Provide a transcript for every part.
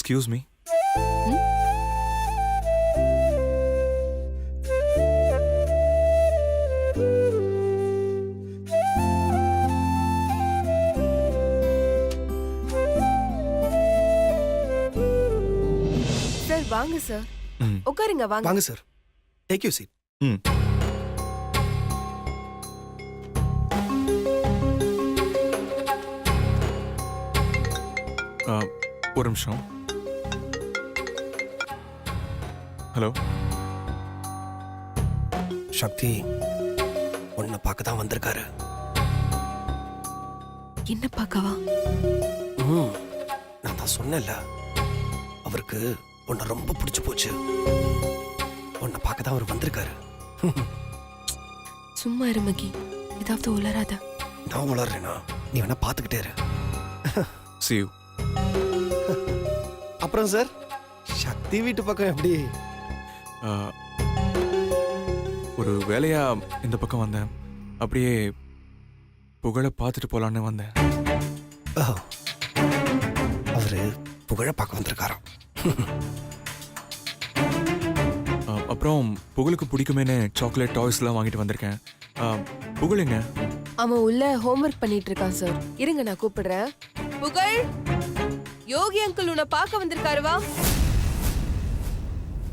Excuse me. Sir வாங்க sir. உட்காருங்க வாங்க. வாங்க சார். Take you seat. ஒரு நிமிஷம். ஹலோ சக்தி, உன்னை பார்க்க தான் வந்திருக்காரு. என்ன பார்க்கவா? நான் தான் சொன்னேன்ல, அவருக்கு உன்னை ரொம்ப பிடிச்சு போச்சு. உன்னை பார்க்க தான் அவர் வந்திருக்காரு. சும்மா இரு மகி, ஏதாவது உளராத. நான் உளறேனா? நீ வேணா பார்த்துக்கிட்டே இரு. see you. அப்புறம் சார், சக்தி வீட்டு பக்கம் எப்படி? ஒரு வேலையா இந்த பக்கம் வந்தேன். அப்படியே புகழை பார்த்துட்டு போலான்னு வந்தேன். அவரு புகழ பார்க்க வந்திருக்காராம். அப்புறம் புகழுக்கு பிடிக்குமேனு சாக்லேட் டாய்ஸ்லாம் வாங்கிட்டு வந்திருக்கேன். புகழுங்க? அவன் உள்ள ஹோம்ஒர்க் பண்ணிட்டு இருக்கான் சார். இருங்க நான் கூப்பிடுறேன். புகழ், யோகி அங்கிள் உன்னை பார்க்க வந்திருக்காரு, வா.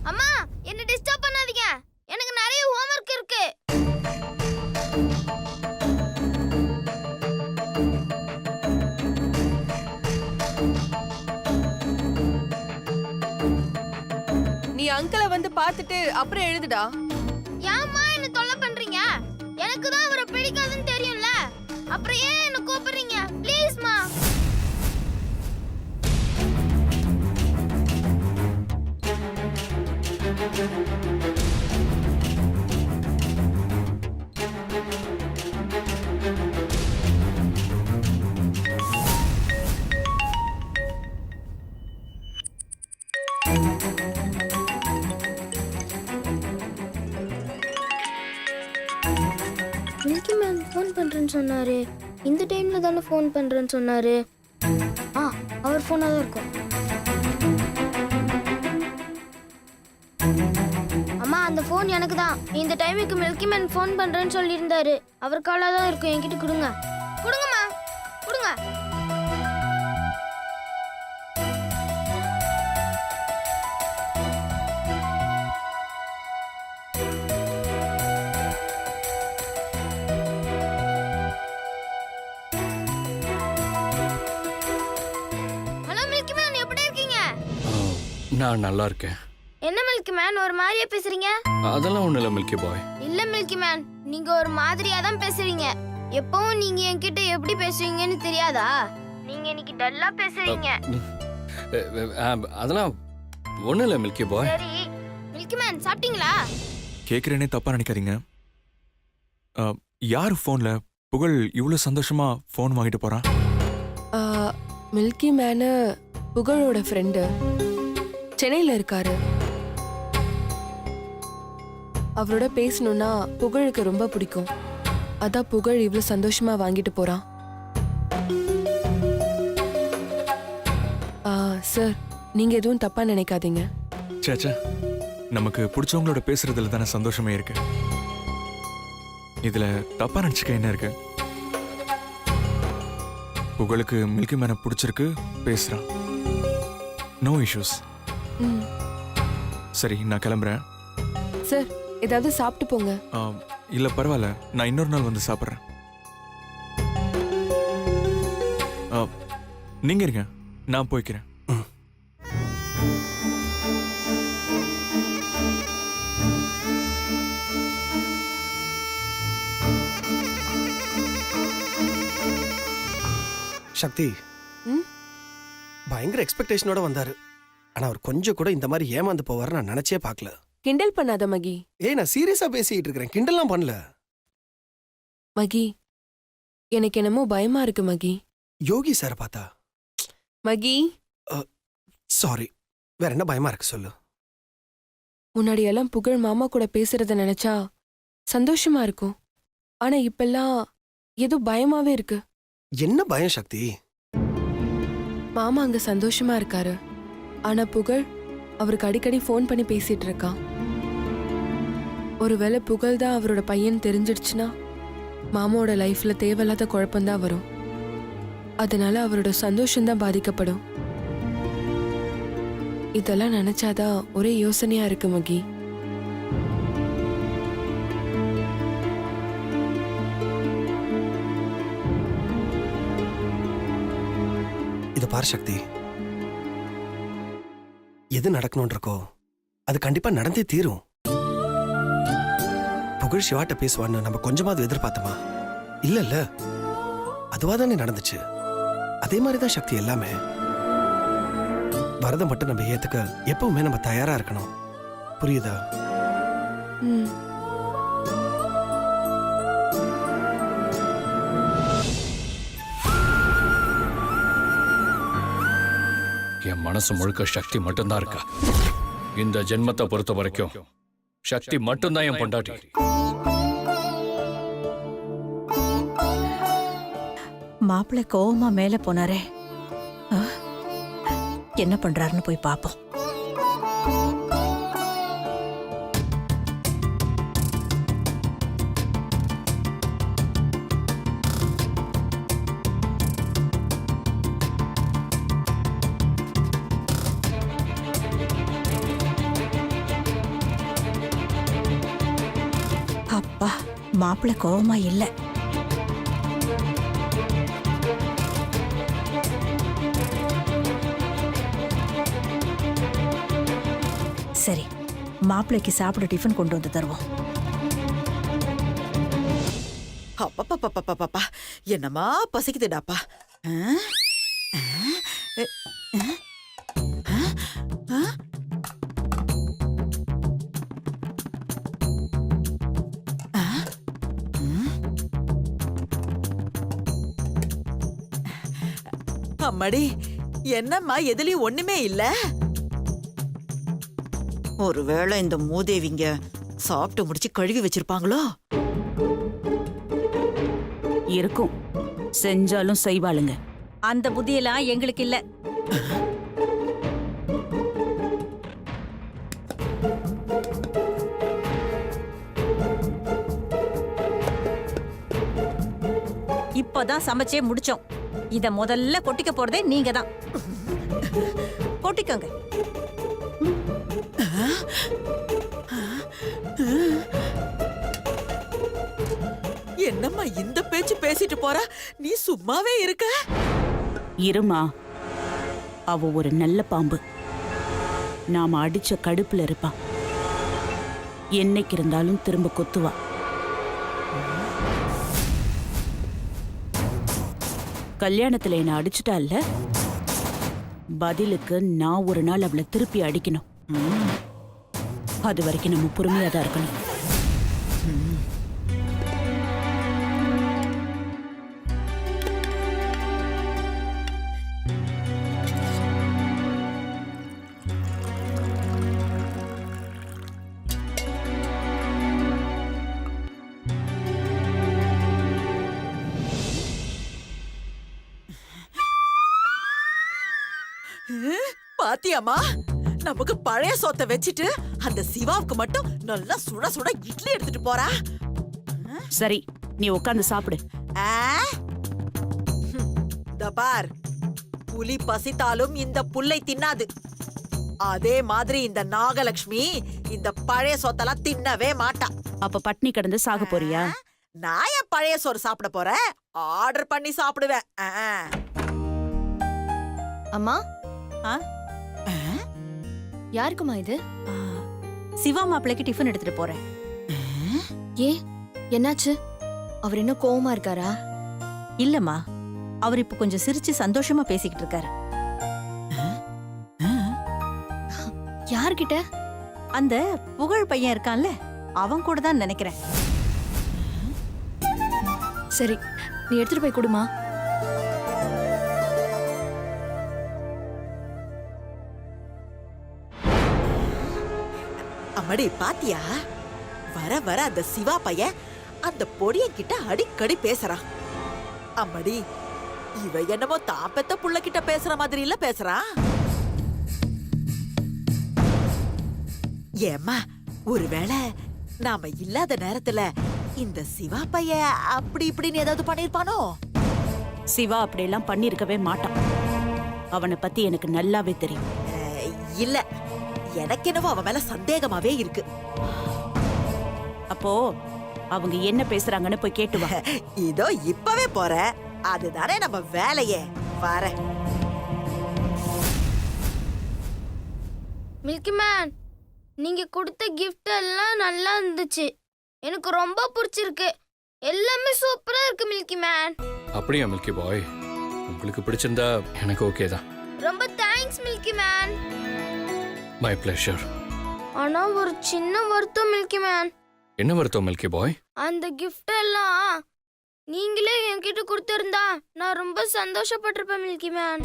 அம்மா, என்ன டிஸ்டர்ப் பண்ணாதீங்க. எனக்கு நிறைய ஹோம்வொர்க் இருக்கு. நீ அங்கிளை வந்து பார்த்துட்டு அப்புறம் எழுதுடா. ஏம்மா என்ன தொல்லை பண்றீங்க? எனக்கு தான் அவரை பிடிக்காதுன்னு தெரியும்ல. அப்புறம் ஏன் என்ன கூப்பிடுறீங்க? ப்ளீஸ்மா. மில்கி மேன் ஃபோன் பண்றேன்னு சொன்னாரு. இந்த டைம்ல தானே ஃபோன் பண்றேன்னு சொன்னாரு. அவர் ஃபோனா தான் இருக்கும். அம்மா, அந்த ஃபோன் எனக்கு தான். இந்த டைமுக்கு மில்கி மேன் ஃபோன் பண்றேன்னு சொல்லியிருந்தாரு. அவர் காலா தான் இருக்கும். என்கிட்ட கொடுங்க. கொடுங்கம்மா, கொடுங்க. ஹலோ மில்கி மேன், எப்படி இருக்கீங்க? நான் நல்லா இருக்கேன். என்ன மில்கி மேன் ஒரு மாதிரியா பேசுறீங்க? அதெல்லாம் ஒண்ணு இல்ல மில்கி பாய். இல்ல மில்கி மேன், நீங்க ஒரு மாதிரியா தான் பேசுறீங்க. எப்பவும் நீங்க என்கிட்ட எப்படி பேசுவீங்கன்னு தெரியாதா? நீங்க இன்னைக்கு டல்லா பேசுறீங்க. அதெல்லாம் ஒண்ணு இல்ல மில்கி பாய். சரி மில்கி மேன், சாப்பிட்டீங்களா? கேட்குறேனே தப்பா நினைக்காதீங்க. யார் ஃபோன்ல புகழ் இவ்வளோ சந்தோஷமா ஃபோன் வாங்கிட்டு போறான்? மில்கி மேனு புகழோட ஃப்ரெண்டு, சென்னையில் இருக்காரு. அவரோட பேசணும்னா புகழுக்கு ரொம்ப பிடிக்கும். அதான் புகழ் இவ்வளவு சந்தோஷமா வாங்கிட்டு போறான். சார், நீங்க எதுவும் தப்பா நினைக்காதீங்க. சேச்சா, நமக்கு பிடிச்சவங்களோட பேசுறதுல தானே சந்தோஷமே இருக்கு. இதுல தப்பா நினைச்சுக்க என்ன இருக்கு? புகழுக்கு மில்கி மேனை பிடிச்சிருக்கு, பேசுறான். No issues. சரி, நான் கிளம்புறேன். சார், ஏதாவது சாப்பிட்டு போங்க. இல்ல பரவாயில்ல, நான் இன்னொரு நாள் வந்து சாப்பிட்றேன். நீங்க இருங்க, நான் போய்க்கிறேன். சக்தி, பயங்கர எக்ஸ்பெக்டேஷனோட வந்தாரு. ஆனா அவர் கொஞ்சம் கூட இந்த மாதிரி ஏமாந்து போவாரு நான் நினைச்சே பார்க்கல. கிண்டல் பண்ணாத மகி. நான் சீரியஸா பேசிட்டு இருக்கிறேன், கிண்டல்லாம் பண்ணல. மகி, எனக்கு என்னமோ பயமா இருக்கு மகி. யோகி சார் பார்த்தா? மகி, சாரி, வேற என்ன பயமா இருக்கு சொல்லு. முன்னாடி எல்லாம் புகழ் மாமா கூட பேசுறத நினைச்சா சந்தோஷமா இருக்கும். ஆனா இப்பெல்லாம் ஏதோ பயமாவே இருக்கு. என்ன பயம் சக்தி? மாமா அங்க சந்தோஷமா இருக்காரு. ஆனா புகழ் அவருக்கு அடிக்கடி ஃபோன் பண்ணி பேசிட்டு இருக்கான். ஒருவேளை புகழ் தான் அவரோட பையன் தெரிஞ்சிடுச்சுன்னா மாமாவோட லைஃப்ல தேவையில்லாத குழப்பம்தான் வரும். அதனால அவரோட சந்தோஷம்தான் பாதிக்கப்படும். இதெல்லாம் நினைச்சாதான் ஒரே யோசனையா இருக்கு மகி. இது பார் சக்தி, எது நடக்கணும்னு இருக்கோ அது கண்டிப்பா நடந்தே தீரும். புகழ் சிவாட்ட பேசுவான்னு நம்ம கொஞ்சமாவது எதிர்பார்த்தோமா? இல்ல அதுவா தானே நடந்துச்சு. அதே மாதிரிதான் சக்தி எல்லாமே. வரதை மட்டும் நம்ம ஏத்துக்க எப்பவுமே நம்ம தயாரா இருக்கணும். புரியுதா? ம். என் மனசு முழுக்க சக்தி மட்டும்தான் இருக்கா. இந்த ஜென்மத்தை பொறுத்த வரைக்கும் சக்தி மட்டும்தான் என் பொண்டாட்டி. மாப்பிள்ளை கோவமா மேல போனாரே, என்ன பண்றாருன்னு போய் பாப்போம். அப்பா, மாப்பிள்ளை கோவமா இல்ல. சரி, மாப்பிள்ளைக்கு சாப்பிட டிஃபன் கொண்டு வந்து தருவோம். அப்பப்பப்பப்பப்பப்பா, என்னமா பசிக்குதுடாப்பா. ஆ? ஆ? ஆ? ஆ? ஆ? ம்? அம்மாடி, என்னம்மா எதுலயும் ஒண்ணுமே இல்ல? ஒருவேளை இந்த மூதேவிங்க சாப்பிட்டு முடிச்சு கழுவி வச்சிருப்பாங்களோ? இருக்கும், செஞ்சாலும் செய்வாளுங்க. அந்த புத்தியெல்லாம் எங்களுக்கு இல்ல. இப்பதான் சமைச்சே முடிச்சோம். இத முதல்ல கொட்டிக்க போறதே நீங்க தான். கொட்டிக்கோங்க. என்னம்மா இந்த பேச்சு பேசிட்டு போறா? நீ சும்மாவே இருக்க? இருமா, அவ ஒரு நல்ல பாம்பு. நாம அடிச்ச கடுப்புல இருப்பா. என்னைக்கு இருந்தாலும் திரும்ப கொத்துவா. கல்யாணத்துல என்ன அடிச்சுட்டா இல்ல, பதிலுக்கு நான் ஒரு நாள் அவளை திருப்பி அடிக்கணும். அது வரைக்கும் நம்ம பொறுமையா தான் இருக்கணும். பாத்தியாமா, நமக்கு பழைய சோத்தை வச்சிட்டு அந்த சிவாவுக்கு மட்டும் நல்லா சுட சுட இட்லி எடுத்துட்டு போறா. சரி, நீ உட்கார்ந்து சாப்பிடு. ஆ? இந்த பார், புலி பசித்தாலும் இந்த புல்லை தின்னாது. அதே மாதிரி இந்த நாகலட்சுமி இந்த பழைய சோத்தெல்லாம் தின்னவே மாட்டா. அப்ப பட்னி கிடந்து சாக போறியா? நான் என் பழைய சோறு சாப்பிட போறேன், ஆர்டர் பண்ணி சாப்பிடுவேன். அம்மா, ஆ? யாருக்குமா இது? சிவா மாப்பிள்ளைக்கு டிஃபன் எடுத்துட்டு போறேன். ஏ, என்னாச்சு? அவர் என்ன கோவமா இருக்காரா? இல்லம்மா, அவர் இப்ப கொஞ்சம் சிரிச்சு சந்தோஷமா பேசிக்கிட்டு இருக்காரு. யார்கிட்ட? அந்த புகழ் பையன் இருக்கான்ல, அவன் கூட தான் நினைக்கிறேன். சரி, நீ எடுத்துட்டு போய் கொடுமா. அம்மாடி, பாத்தியா? வர வர அந்த சிவா பையன் அந்த பொடிய கிட்ட அடிக்கடி பேசுறான். அம்மாடி, இவ என்னமோ தான் பெத்த புள்ள கிட்ட பேசுற மாதிரி இல்ல பேசுறான். ஏம்மா ஒருவேளை நாம இல்லாத நேரத்துல இந்த சிவா பைய அப்படி இப்படின்னு ஏதாவது பண்ணிருப்பானோ? சிவா அப்படியெல்லாம் பண்ணிருக்கவே மாட்டான். அவனை பத்தி எனக்கு நல்லாவே தெரியும். இல்ல, எனக்கு என்னவோ அவன் மேல சந்தேகமாவே இருக்கு. அப்போ அவங்க என்ன பேசுறாங்கன்னு போய் கேட்டு வா. இதோ இப்பவே போறேன். அதுதானே நம்ம வேலையே. வரேன். மில்கி மேன், நீங்க கொடுத்த gift எல்லாம் நல்லா இருந்துச்சு. எனக்கு ரொம்ப பிடிச்சிருக்கு. எல்லாமே சூப்பரா இருக்கு மில்கி மேன். அப்படியா மில்கி பாய்? உங்களுக்கு பிடிச்சிருந்தா எனக்கு ஓகே தான். ரொம்ப thanks milky man. My pleasure. ஆனா ஒரு சின்ன வருத்தம் மில்கி மேன். என்ன வருத்தம் மில்கி பாய்? அந்த gift எல்லாம் நீங்களே என்கிட்ட கொடுத்திருந்தா நான் ரொம்ப சந்தோஷப்பட்டிருப்பேன் மில்கி மேன்.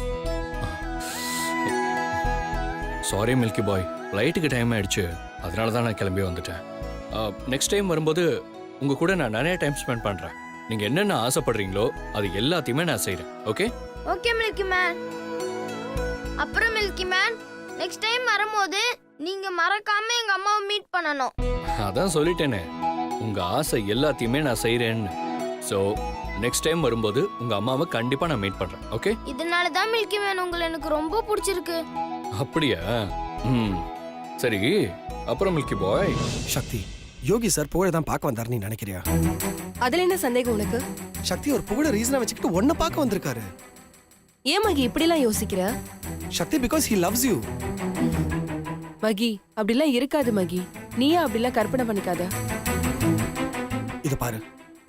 சாரி மில்கி பாய், ஃப்ளைட்டுக்கு டைம் ஆயிடுச்சு. அதனால தான் நான் கிளம்பி வந்துட்டேன். நெக்ஸ்ட் டைம் வரும்போது உங்க கூட நான் நிறைய டைம் ஸ்பெண்ட் பண்றேன். நீங்க என்னென்ன ஆசைப்படுறீங்களோ அது எல்லாத்தையுமே நான் செய்றேன். ஓகே? Okay milky man. அப்புறம் மில்கி மேன், நெக்ஸ்ட் டைம் வரும்போது நீங்க மறக்காம எங்க அம்மாவை மீட் பண்ணணும். அதான் சொல்லிட்டேனே, உங்க ஆசை எல்லாத்தையுமே நான் செய்றேன்னு. ஸோ நெக்ஸ்ட் டைம் வரும்போது உங்க அம்மாவை கண்டிப்பா நான் மீட் பண்றேன். ஓகே? இதனால தான் மில்கி மேன் உங்களை எனக்கு ரொம்ப பிடிச்சிருக்கு. அப்படியா? சரி. அப்புறம் மில்கி பாய், சக்தி, யோகி சார் புகழை தான் பார்க்க வந்தாரு நீ நினைக்கிறியா? அதுல என்ன சந்தேகம் உனக்கு? சக்தி ஒரு புகழ ரீசனா வச்சுக்கிட்டு ஒன்ன பார்க்க வந்திருக்காரு. ஏன் மகி இப்படிலாம் யோசிக்கிற? சக்தி பிகாஸ் ஹி லவ்ஸ் யூ. மகி அப்படிலாம் இருக்காது மகி. நீயா அப்படிலாம் கற்பனை பண்ணிக்காத. இது பாரு,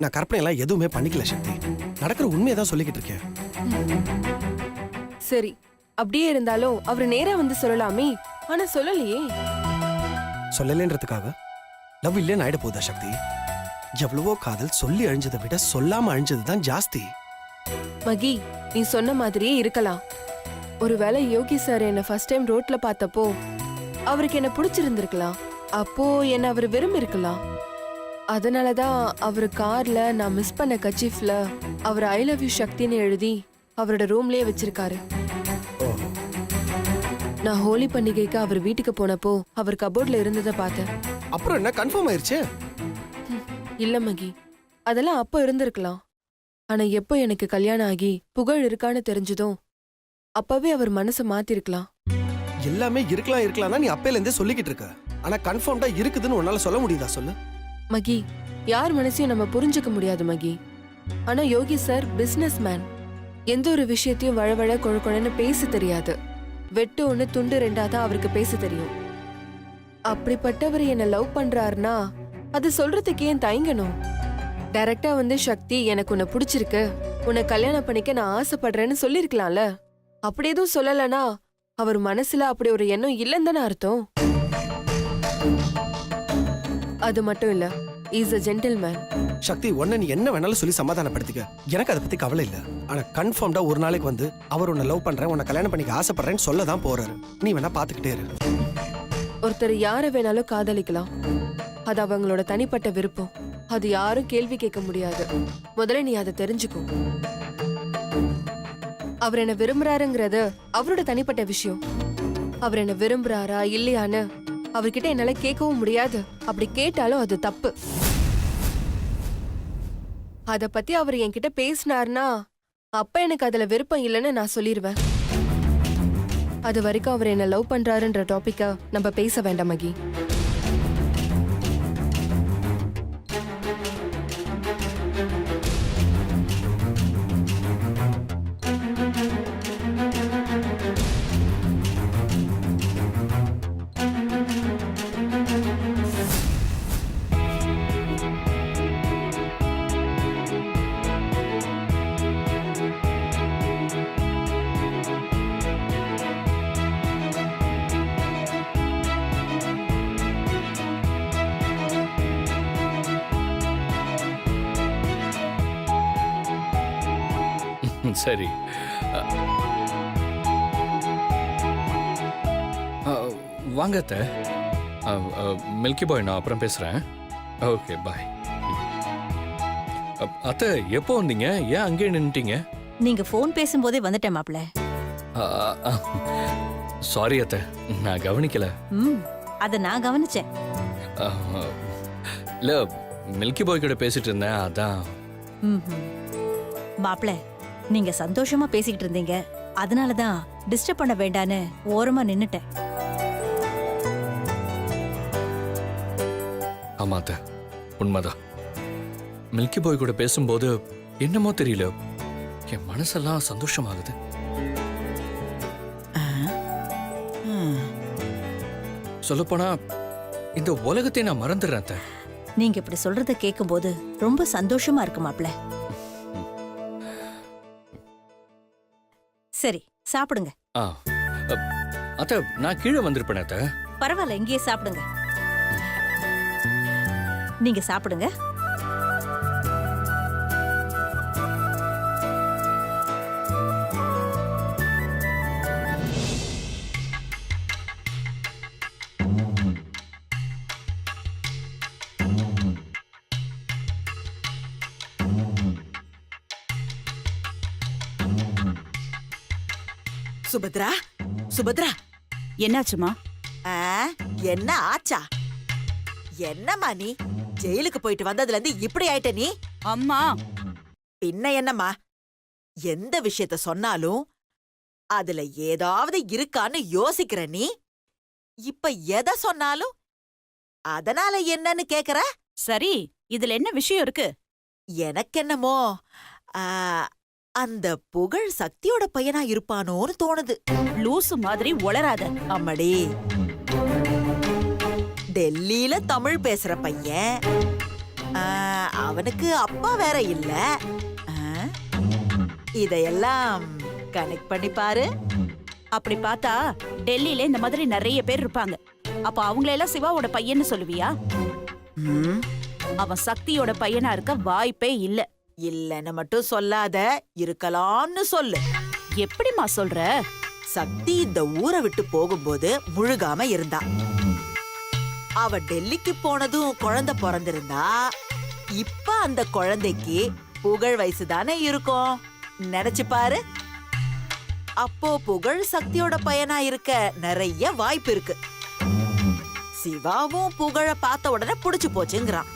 நான் கற்பனை எல்லாம் எதுவுமே பண்ணிக்கல சக்தி. நடக்கிற உண்மையை தான் சொல்லிக்கிட்டு இருக்கேன். சரி, அப்படியே இருந்தாலும் அவர் நேரா வந்து சொல்லலாமே. ஆனா சொல்லலையே. சொல்லலேன்றதுக்காக லவ் இல்லைன்னு ஆயிட போதா சக்தி? எவ்வளவோ காதல் சொல்லி அழிஞ்சதை விட சொல்லாம அழிஞ்சது தான் ஜாஸ்தி. மகி, நீ சொன்ன மாதிரியே இருக்கலாம். ஒருவேளை யோகி சார் என்ன ஃபர்ஸ்ட் டைம் ரோட்ல பார்த்தப்போ அவருக்கு என்ன பிடிச்சிருந்திருக்கலாம். அப்போ என்ன அவர் விரும்பி இருக்கலாம். அதனாலதான் அவர் கார்ல நான் மிஸ் பண்ண கச்சீஃப்ல அவர் ஐ லவ் யூ சக்தின்னு எழுதி அவரோட ரூம்லயே வச்சிருக்காரு. நான் ஹோலி பண்டிகைக்கு அவர் வீட்டுக்கு போனப்போ அவர் கபோர்ட்ல இருந்ததை பார்த்தேன். அப்புறம் என்ன கன்ஃபார்ம் ஆயிருச்சு? இல்ல மகி, அதெல்லாம் அப்போ இருந்திருக்கலாம். ஆனா எப்போ எனக்கு கல்யாணம் ஆகி புகழ் இருக்கான்னு தெரிஞ்சதும் அப்பவே அவர் மனசை மாத்திருக்கலாம். எல்லாமே இருக்கலாம் நீ அப்பையில இருந்தே சொல்லிக்கிட்டு இருக்க. ஆனா கன்ஃபார்ம்டா இருக்குதுன்னு உன்னால சொல்ல முடியுதா சொல்லு? மகி, யார் மனசையும் நம்ம புரிஞ்சுக்க முடியாது மகி. ஆனா யோகி சார் பிசினஸ் மேன். எந்த ஒரு விஷயத்தையும் வழவழ கொழன்னு பேச தெரியாது. வெட்டு ஒண்ணு துண்டு ரெண்டாதான் அவருக்கு பேச தெரியும். அப்படிப்பட்டவர் என்ன லவ் பண்றாருன்னா அது சொல்றதுக்கு ஏன் தயங்கணும்? டைரக்டா வந்து சக்தி எனக்கு உன்னை பிடிச்சிருக்கு, உன்னை கல்யாணம் பண்ணிக்க நான் ஆசைப்படுறேன்னு சொல்லிருக்கலாம்ல. அப்படி எதுவும் சொல்லலனா அவர் மனசுல அப்படி ஒரு எண்ணம் இல்லைன்னு தானே அர்த்தம். அது மட்டும் இல்ல, இஸ் a gentleman. சக்தி, உன்னை நீ என்ன வேணாலும் சொல்லி சமாதானப்படுத்திக்க. எனக்கு அதை பத்தி கவலை இல்ல. ஆனா கன்ஃபார்ம்டா ஒரு நாளைக்கு வந்து அவர் உன்னை லவ் பண்றேன், உன்னை கல்யாணம் பண்ணிக்க ஆசைப்படுறேன்னு சொல்லதான் போறாரு. நீ வேணா பாத்துக்கிட்டே இரு. ஒருத்தர் யார வேணாலும் காதலிக்கலாம். அது அவங்களோட தனிப்பட்ட விருப்பம். அது யாரும் கேள்வி கேட்க முடியாது. முதல்ல நீ அதை தெரிஞ்சுக்கோ. அவர் என்ன விரும்புறாருங்கிறது அவரோட தனிப்பட்ட விஷயம். அவர் என்ன விரும்புறாரா இல்லையான்னு அவர்கிட்ட என்னால கேட்கவும் முடியாது. அப்படி கேட்டாலும் அது தப்பு. அத பத்தி அவர் என்கிட்ட பேசினார்னா அப்ப எனக்கு அதுல விருப்பம் இல்லைன்னு நான் சொல்லிருவேன். அது வரைக்கும் அவர் என்ன லவ் பண்றாருன்ற டாபிக்க நம்ம பேச வேண்டாம் மகி. சரி. வாங்க அத்தை. மில்கி பாய், நான் அப்புறம் பேசுறேன். ஓகே, பாய். அத்தை, எப்போ வந்தீங்க? ஏன் அங்கேயே நின்னுட்டீங்க? நீங்க ஃபோன் பேசும்போதே வந்துட்டேன் மாப்ள. சாரி அத்தை, நான் கவனிக்கல. அத நான் கவனிச்சேன். இல்ல மில்கி பாய் கிட்ட பேசிட்டு இருந்தேன், அதான். மாப்பிள, நீங்க சந்தோஷமா பேசிக்கிட்டு இருந்தீங்க, அதனாலதான் டிஸ்டர்ப் பண்ண வேண்டான்னு ஓரமா நின்னுட்டேன். ஆமா அத்தை, உண்மைதான். மில்கி பாய் கூட பேசும்போது என்னமோ தெரியல, என் மனசெல்லாம் சந்தோஷமாகுது. சொல்லப்போனா இந்த உலகத்தை நான் மறந்துடுறேன் அத்தை. நீங்க இப்படி சொல்றத கேட்கும்போது ரொம்ப சந்தோஷமா இருக்கு மாப்பிள. சரி, சாப்பிடுங்க. ஆ, அத்தை நான் கீழே வந்திருப்பேன் அத்தை. பரவாயில்ல, இங்கேயே சாப்பிடுங்க. நீங்க சாப்பிடுங்க. சுபத்ரா, சுபத்ரா, என்னாச்சுமா? ஆ, என்ன ஆச்சா? என்னம்மா நீ ஜெயிலுக்கு போயிட்டு வந்ததுல இருந்து இப்படி ஆயிட்ட நீ? அம்மா, பின்ன என்னம்மா, எந்த விஷயத்த சொன்னாலும் அதுல ஏதாவது இருக்கான்னு யோசிக்கிற நீ, இப்ப எதை சொன்னாலும் அதனால என்னன்னு கேக்குற? சரி, இதுல என்ன விஷயம் இருக்கு? எனக்கென்னமோ ஆ, அந்த புகழ் சக்தியோட பையனா இருப்பானோன்னு தோணுது. லூசு மாதிரி உளராத. அம்மடி, டெல்லியில தமிழ் பேசுற பையன், ஆ, அவனுக்கு அப்பா வேற இல்ல. ஆ, இதையெல்லாம் கனெக்ட் பண்ணி பாரு. அப்படி பார்த்தா டெல்லியில இந்த மாதிரி நிறைய பேர் இருப்பாங்க. அப்ப அவங்களெல்லாம் சிவாவோட பையன்னு சொல்லுவியா? ம், அவன் சக்தியோட பையனா இருக்க வாய்ப்பே இல்ல. இல்லன்னு மட்டும் சொல்லாத, இருக்கலாம்னு சொல்லு. எப்படிம்மா சொல்ற? சக்தி இந்த ஊரை விட்டு போகும்போது முழுகாம இருந்தா. அவ டெல்லிக்கு போனதும் குழந்தை பிறந்திருந்தா, இப்ப அந்த குழந்தைக்கு புகழ் வயசு தானே இருக்கும். நினைச்சு பாரு. அப்போ புகழ் சக்தியோட பையனா இருக்க நிறைய வாய்ப்பு இருக்கு. சிவாவும் புகழ பார்த்த உடனே புடிச்சு போச்சுங்கிறான்.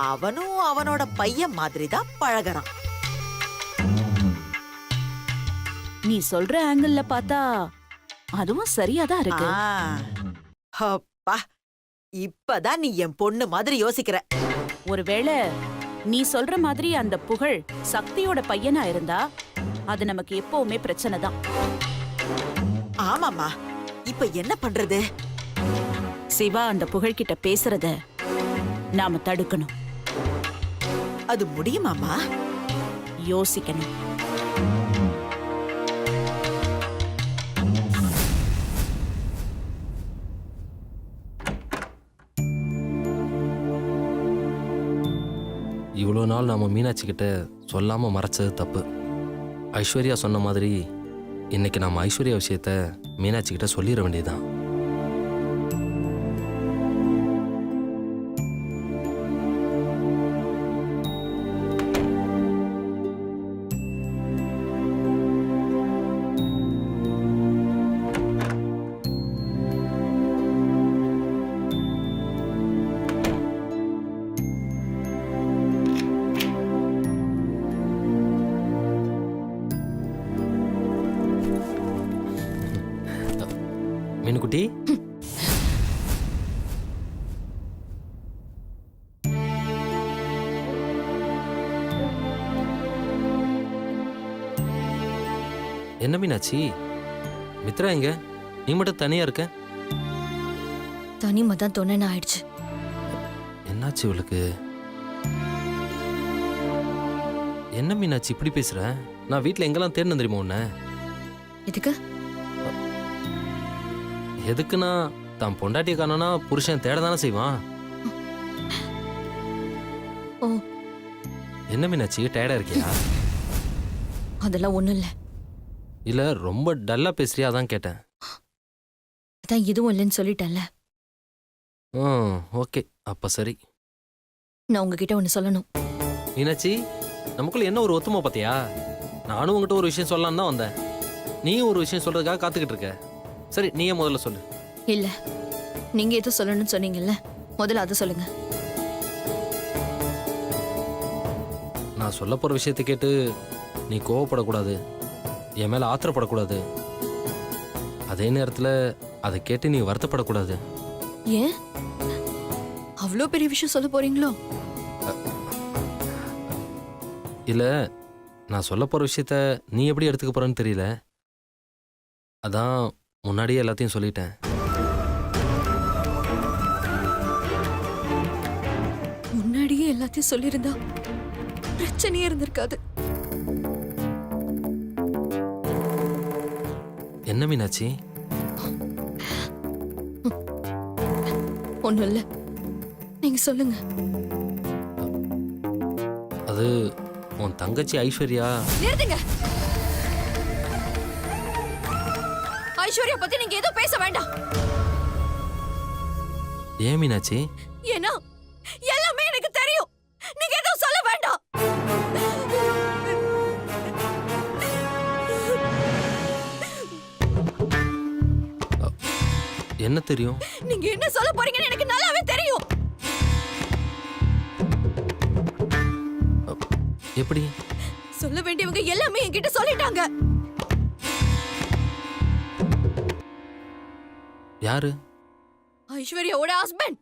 அவனும் அவனோட பையன் மாதிரிதான் பழகுறான். நீ சொல்ற ஆங்கிள் பார்த்தா அதுவும் சரியாதான் இருக்கு. அப்பா, இப்பதான் நீ என் பொண்ணு மாதிரி யோசிக்கிற. ஒருவேளை நீ சொல்ற மாதிரி அந்த புகழ் சக்தியோட பையனா இருந்தா அது நமக்கு எப்பவுமே பிரச்சனை தான். ஆமாமா, இப்ப என்ன பண்றது? சிவா அந்த புகழ்கிட்ட பேசுறத நாம தடுக்கணும். அது முடியுமாமா? யோசிக்கணும். இவ்வளோ நாள் நாம் மீனாட்சி கிட்ட சொல்லாமல் மறைச்சது தப்பு. ஐஸ்வர்யா சொன்ன மாதிரி இன்னைக்கு நாம் ஐஸ்வர்யா விஷயத்த மீனாட்சி கிட்ட சொல்லிட வேண்டியதுதான். மீனுக்குட்டி, என்ன மீனாட்சி, மித்ரா எங்க? நீ மட்டும் தனியா இருக்க? தனிமை தான் தொண்ணு ஆயிடுச்சு. என்னாச்சு இவளுக்கு? என்ன மீனாட்சி இப்படி பேசுற? நான் வீட்டில் எங்கெல்லாம் தேடினேன் தெரியுமா உன்ன? எதுக்கு? எதுக்குன்னா தான் பொண்டாட்டிய காணோன்னா புருஷன் தேட தானே செய்வான். ஓ, என்ன மீனாட்சி, டயர்டா இருக்கியா? அதெல்லாம் ஒண்ணும் இல்ல. இல்ல ரொம்ப டல்லா பேசுறியா, அதான் கேட்டேன். அதான் எதுவும் இல்லைன்னு சொல்லிட்டேன்ல. ஓகே, அப்ப சரி. நான் உங்ககிட்ட ஒண்ணு சொல்லணும். மீனாட்சி, நமக்குள்ள என்ன ஒரு ஒத்துமை பார்த்தியா? நானும் உங்ககிட்ட ஒரு விஷயம் சொல்லலான்னு தான் வந்தேன். நீயும் ஒரு விஷயம் சொல்றதுக்காக காத்துக்கிட்டு இருக்க. சரி, நீயே முதல்ல சொல்லு. இல்ல, நீங்க ஏதோ சொல்லணும்னு சொன்னீங்கல்ல, முதல்ல அதை சொல்லுங்க. நான் சொல்ல போகிற விஷயத்தை கேட்டு நீ கோவப்படக்கூடாது, என் மேலே ஆத்திரப்படக்கூடாது. அதே நேரத்தில் அதை கேட்டு நீ வருத்தப்படக்கூடாது. ஏன் அவ்வளோ பெரிய விஷயம் சொல்ல போறீங்களோ? இல்லை, நான் சொல்ல போகிற விஷயத்த நீ எப்படி எடுத்துக்க போகிறன்னு தெரியல. அதான் முன்னாடியே எல்லாத்தையும் சொல்லிட்டேன். முன்னாடியே எல்லாத்தையும் சொல்லியிருந்தா பிரச்சனையே இருந்திருக்காது. என்ன மீனாட்சி? ஒண்ணும் இல்ல, நீங்க சொல்லுங்க. அது உன் தங்கச்சி ஐஸ்வர்யா. நிறுத்துங்க. ஐஸ்வர்யா பத்தி நீங்க எதுவும் பேச வேண்டாம். ஏன் மீனாட்சி? ஏன்னா எல்லாமே எனக்கு தெரியும். நீங்க எதுவும் சொல்ல வேண்டாம். என்ன தெரியும்? நீங்க என்ன சொல்ல போறீங்கன்னு எனக்கு நல்லாவே தெரியும். எப்படி? சொல்ல வேண்டியவங்க எல்லாமே என்கிட்ட சொல்லிட்டாங்க. யாரு? ஐஸ்வர்யாவோட ஹஸ்பண்ட்.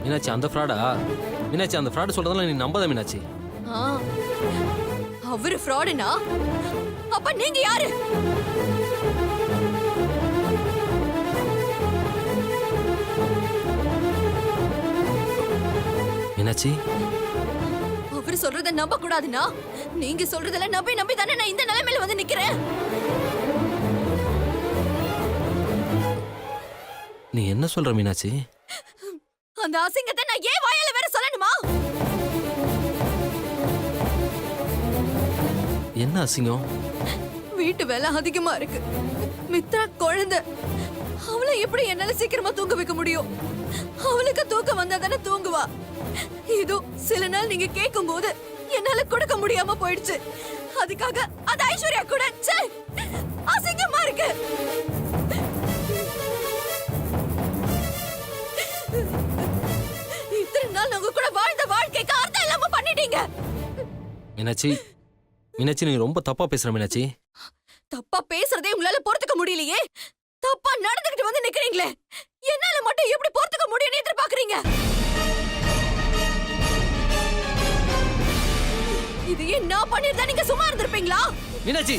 மீனாட்சி அந்த ஃப்ராடா? மீனாட்சி அந்த ஃப்ராடு சொல்றதெல்லாம் நீ நம்பாத மீனாட்சி. அவரு ஃப்ராடுனா அப்ப நீங்க யாரு? மீனாட்சி, அவரு சொல்றத நம்ப கூடாதுன்னா நீங்க சொல்றதெல்லாம் நம்பி நம்பி தானே நான் இந்த நிலைமையில வந்து நிக்கிறேன். நீ என்ன சொல்ற மீனாட்சி? அந்த அசிங்கத்தை நான் ஏன் வாயால வேற சொல்லணுமா? என்ன அசிங்கம்? வீட்டு வேலை அதிகமா இருக்கு. மித்ரா குழந்தை, அவளை எப்படி என்னால சீக்கிரமா தூங்க வைக்க முடியும்? அவளுக்கு தூக்கம் வந்தா தானே தூங்குவா. இதோ சில நாள் நீங்க கேட்கும் போது என்னால கொடுக்க முடியாம போயிடுச்சு. அதுக்காக அது ஐஸ்வர்யா கூட ச்சே, அசிங்கமா இருக்கு. இத்தனை நாள் உங்க கூட வாழ்ந்த வாழ்க்கைக்கு அர்த்தம் இல்லாம பண்ணிட்டீங்க. மீனாட்சி, மீனாட்சி நீ ரொம்ப தப்பா பேசுற மீனாட்சி. தப்பா பேசுறதே உங்களால பொறுத்துக்க முடியலையே. தப்பா நடந்துகிட்டு வந்து நிக்கிறீங்களே, என்னால மட்டும் எப்படி பொறுத்துக்க முடியும்னு எதிர்பார்க்கறீங்க? இதையே நான் பண்ணிருந்தா நீங்க சும்மா இருந்திருப்பீங்களா? மீனாட்சி